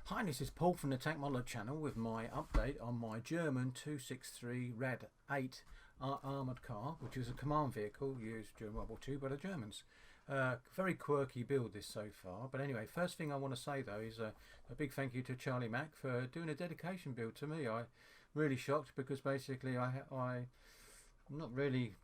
Hi, this is Paul from the Tank Modeler channel with my update on my German 263 Rad 8 armoured car, which is a command vehicle used during World War II by the Germans. Very quirky build this so far, but anyway, first thing I want to say though is a big thank you to Charlie Mack for doing a dedication build to me. I'm really shocked because basically I'm not really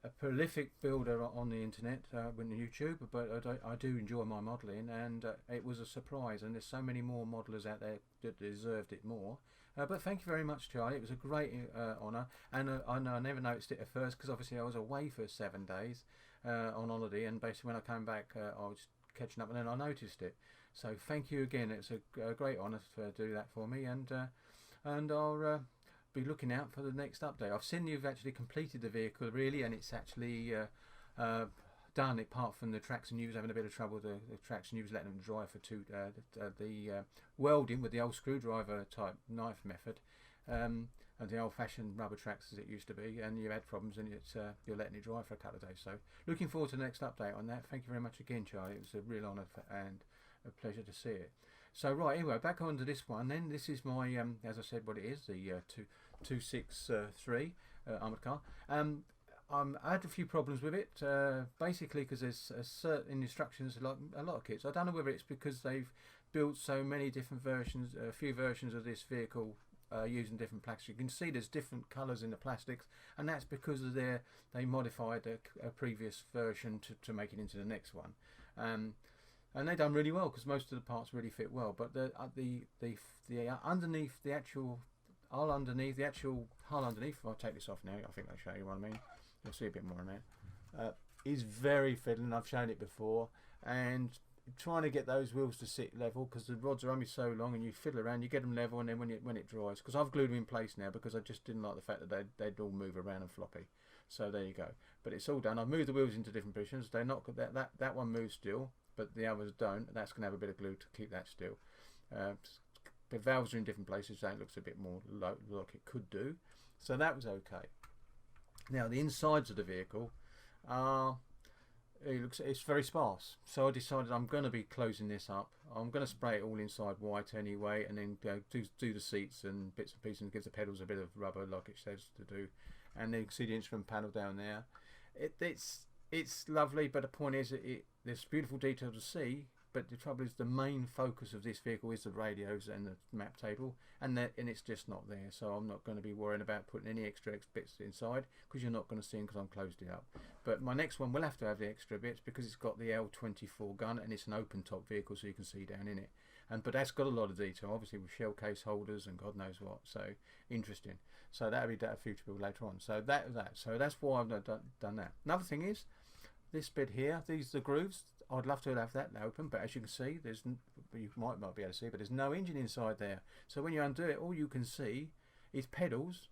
a prolific builder on the internet with YouTube, but I do enjoy my modelling, and it was a surprise, and there's so many more modellers out there that deserved it more. But thank you very much, Charlie. It was a great honour, and I never noticed it at first because obviously I was away for 7 days on holiday, and basically when I came back I was catching up, and then I noticed it. So thank you again. It's a great honour to do that for me, and I'll be looking out for the next update. I've seen you've actually completed the vehicle really, and it's actually done, apart from the traction you was having a bit of trouble. The traction you was letting them dry for the welding with the old screwdriver type knife method, and the old-fashioned rubber tracks as it used to be, and you had problems, and you're letting it dry for a couple of days. So looking forward to the next update on that. Thank you very much again, Charlie. It was a real honour and a pleasure to see it. So right, anyway, back onto this one then. This is my, as I said, what it is, the 263 armoured car. I had a few problems with it, basically because there's certain instructions, like a lot of kits. I don't know whether it's because they've built so many different versions, a few versions of this vehicle using different plastics. You can see there's different colours in the plastics, and that's because of they modified a previous version to make it into the next one. And they've done really well because most of the parts really fit well. But the underneath, the actual hull underneath, if I take this off now, I think I'll show you what I mean. You'll see a bit more on that. Is very fiddly, and I've shown it before. And trying to get those wheels to sit level, because the rods are only so long, and you fiddle around, you get them level, and then when it dries, because I've glued them in place now because I just didn't like the fact that they'd all move around and floppy. So there you go. But it's all done. I've moved the wheels into different positions. They're not that one moves still, but the others don't. That's going to have a bit of glue to keep that still. The valves are in different places, so it looks a bit more like it could do. So that was okay. Now the insides of the vehicle are, it's very sparse. So I decided I'm going to be closing this up. I'm going to spray it all inside white anyway, and then do the seats and bits and pieces, and give the pedals a bit of rubber like it says to do. And then you can see the instrument panel down there. It's lovely, but the point is there's beautiful detail to see, but the trouble is the main focus of this vehicle is the radios and the map table, and it's just not there. So I'm not going to be worrying about putting any extra bits inside, because you're not going to see them because I'm closed it up. But my next one will have to have the extra bits because it's got the L24 gun, and it's an open top vehicle, so you can see down in it. But that's got a lot of detail, obviously, with shell case holders and God knows what. So interesting. So that'll be a future build later on. So so that's why I've done that. Another thing is this bit here. These are the grooves. I'd love to have that open, but as you can see, you might be able to see, but there's no engine inside there. So when you undo it, all you can see is pedals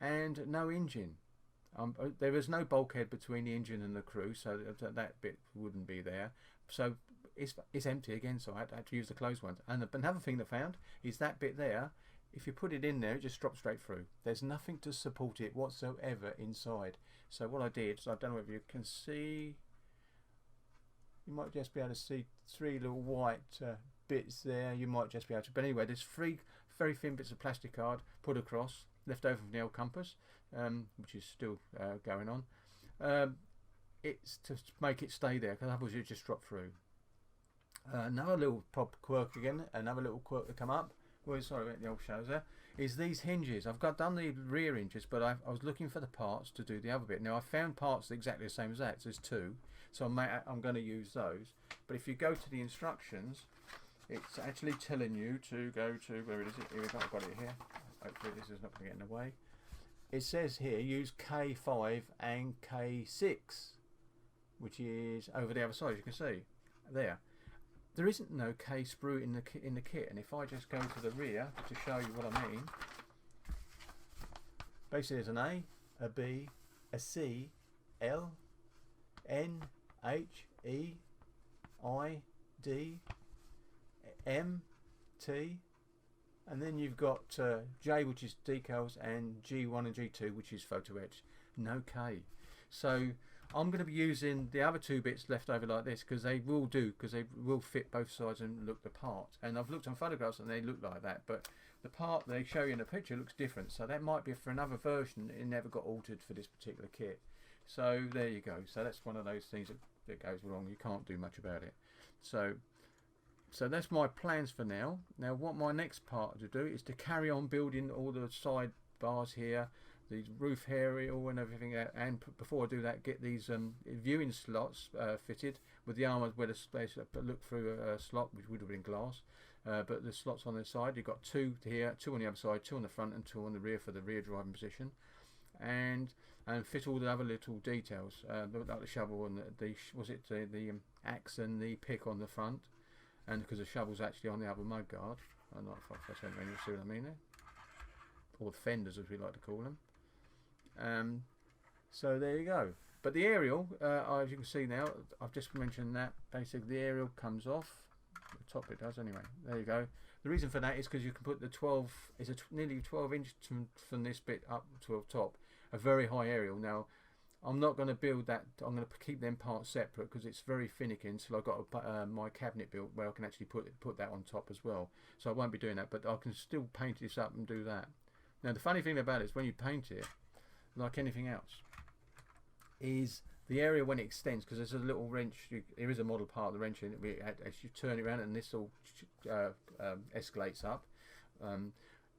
and no engine. There is no bulkhead between the engine and the crew, so that bit wouldn't be there. So it's empty again, so I had to use the closed ones. And another thing I found is that bit there, if you put it in there, it just drops straight through. There's nothing to support it whatsoever inside. So what I did, so I don't know if you can see, you might just be able to see 3 little white bits there. You might just be able to, but anyway, there's 3 very thin bits of plastic card put across, left over from the old compass, which is still going on. It's to make it stay there, because otherwise it just drop through. Another little quirk again, another little quirk to come up. Well, sorry about the old shadows there. Is these hinges. I've done the rear hinges, but I was looking for the parts to do the other bit. Now I found parts exactly the same as that. So there's 2, so I'm going to use those. But if you go to the instructions, it's actually telling you to go to, where is it? Here we go. I've got it here. Hopefully this is not going to get in the way. It says here use K5 and K6, which is over the other side. You can see there. There isn't no K sprue in the kit, and if I just go to the rear to show you what I mean, basically there's an A, a B, a C, L, N, H, E, I, D, M, T, and then you've got J, which is decals, and G1 and G2, which is photo etch. No K. So I'm going to be using the other two bits left over like this because they will do, because they will fit both sides and look the part. And I've looked on photographs and they look like that, but the part they show you in the picture looks different. So that might be for another version. It never got altered for this particular kit. So there you go. So that's one of those things that goes wrong. You can't do much about it. So that's my plans for now. Now what my next part to do is to carry on building all the side bars here, the roof aerial and everything, and before I do that, get these viewing slots fitted with the armour where the space look through a slot, which would have been glass, but the slots on the side, you've got two here, two on the other side, two on the front and two on the rear for the rear driving position, and fit all the other little details, like the shovel and the axe and the pick on the front, and because the shovel's actually on the other mud guard. I'm not if I don't really see what I mean there, or the fenders as we like to call them. So there you go. But the aerial, as you can see now, I've just mentioned that basically the aerial comes off. The top it does anyway. There you go. The reason for that is because you can put the 12, it's nearly 12 inch from this bit up to the top, a very high aerial. Now I'm not going to build that. I'm going to keep them parts separate because it's very finicky until I've got my cabinet built where I can actually put that on top as well. So I won't be doing that, but I can still paint this up and do that. Now the funny thing about it is when you paint it, like anything else, is the area when it extends, because there's a little wrench, there is a model part of the wrench in it, as you turn it around and this all escalates up.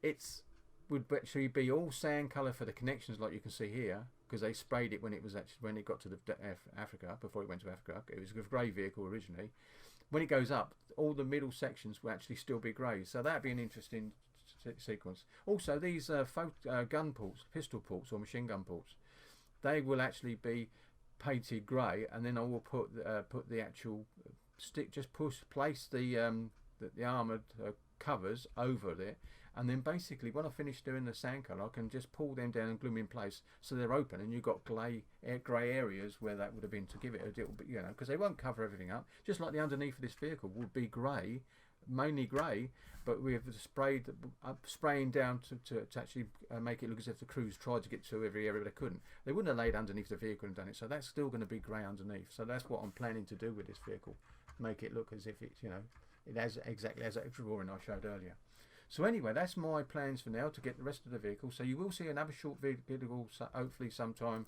It's would actually be all sand colour for the connections, like you can see here, because they sprayed it when it was when it got to the Africa, before it went to Africa. It was a grey vehicle originally. When it goes up, all the middle sections will actually still be grey, so that'd be an interesting sequence. Also, these gun ports, pistol ports or machine gun ports, they will actually be painted grey, and then I will put the actual stick, just place the armoured covers over it, and then basically when I finish doing the sand colour, I can just pull them down and glue them in place so they're open, and you've got grey areas where that would have been, to give it a little bit, you know, because they won't cover everything up. Just like the underneath of this vehicle would be grey, mainly grey, but we have spraying down to actually make it look as if the crews tried to get to every area but they couldn't. They wouldn't have laid underneath the vehicle and done it, so that's still going to be grey underneath. So that's what I'm planning to do with this vehicle, make it look as if it's, you know, it has exactly as that drawing I showed earlier. So anyway, that's my plans for now to get the rest of the vehicle. So you will see another short video, hopefully sometime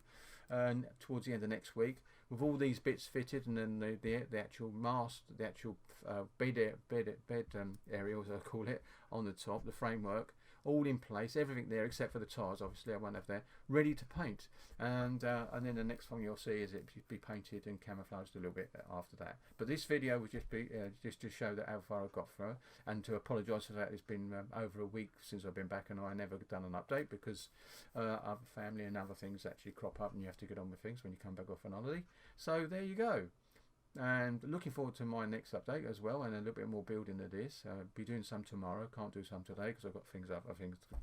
towards the end of next week, with all these bits fitted, and then the actual mast, the actual bed area, as I call it, on the top, the framework, all in place, everything there except for the tyres. Obviously I won't have there, ready to paint, and then the next thing you'll see is it be painted and camouflaged a little bit after that. But this video would just be just to show that how far I've got for her, and to apologise for that. It's been over a week since I've been back, and I never done an update because other family and other things actually crop up, and you have to get on with things when you come back off on holiday. So there you go. And looking forward to my next update as well, and a little bit more building of this. Be doing some tomorrow, can't do some today because I've got things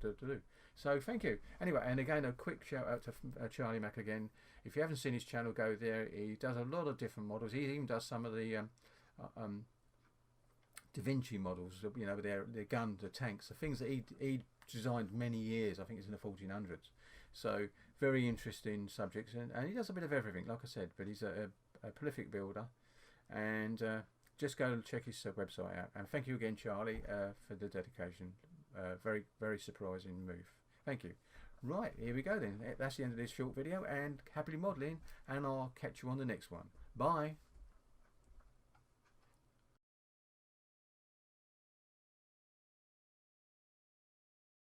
to do. So thank you anyway, and again a quick shout out to Charlie Mack again. If you haven't seen his channel, go there. He does a lot of different models. He even does some of the Da Vinci models, you know, their guns, the tanks, the things that he designed many years. I think it's in the 1400s. So very interesting subjects, and he does a bit of everything, like I said, but he's a prolific builder, and just go and check his website out. And thank you again, Charlie, for the dedication. Very, very surprising move. Thank you. Right, here we go then. That's the end of this short video, and happily modelling, and I'll catch you on the next one. Bye.